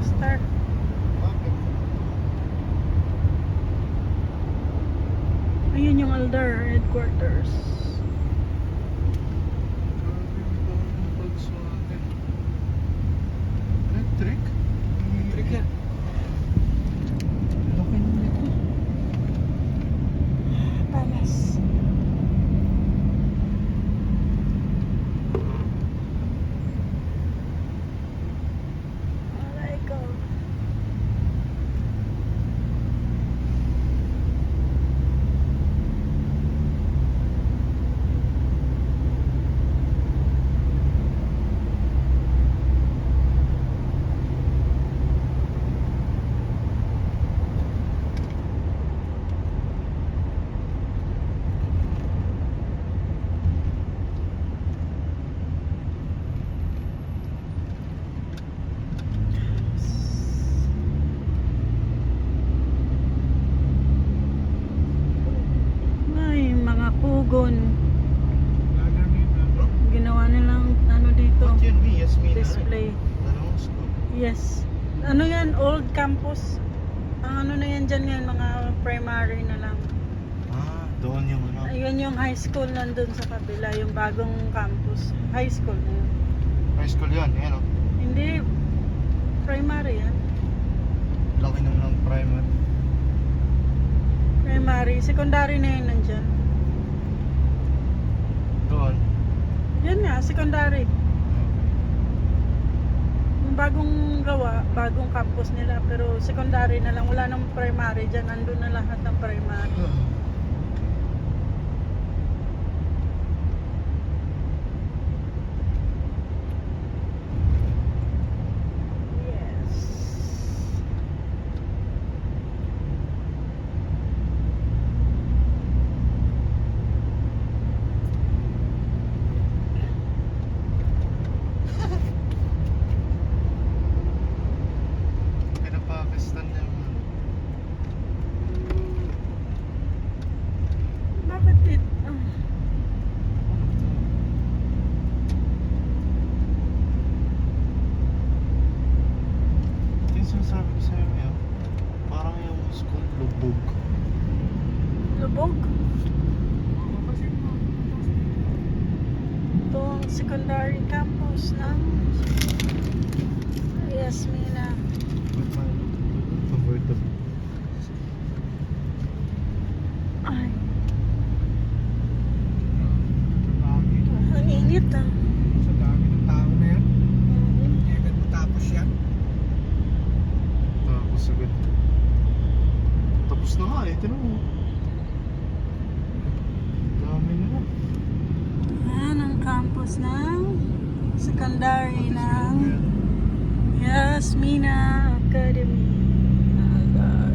Star. Bakit? Ayun yung Aldar headquarters. Electric? Electric yan. Laki na nito. Palas. Aray ko. Ay, mga kugon. Ginawa nilang ano dito, Ba't yun, Mi? Yasmin na rin. display. Dalawang school. Yes. Ano yan? Old campus. Ang ano na yan dyan ngayon, mga primary na lang. Ah, doon yung ano. Ayun yung high school nandun sa kabila, yung bagong campus. High school na yun. High school yun, yan o. Hindi, primary yan. Laki naman ng primer. Primary, secondary na yun nandyan. Doon. Yan nga, secondary. Yung bagong gawa, bagong campus nila, pero secondary na lang. Wala nang primary dyan, nandun na lahat ng primary. Yes. Pinapakistan niya. Bakit it? Yung sinasabi ko sa'yo yun, parang yung school lubog. Lubog? Ito ang secondary campus ng Yasmina. Convertible. Ay, ang init ah. Sa dami ng tao na yan. Mhm. Hindi agad matapos yan. Tapos agad. Tapos na nga eh, tinan mo. Dami na. Yan ang campus ng secondary ng Yasmina Academy. Aldar.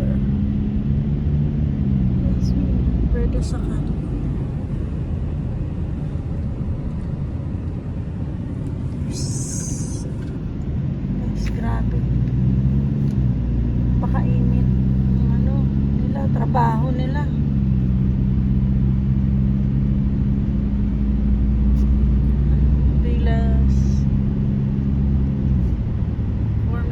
Yasmina Verdes Academy.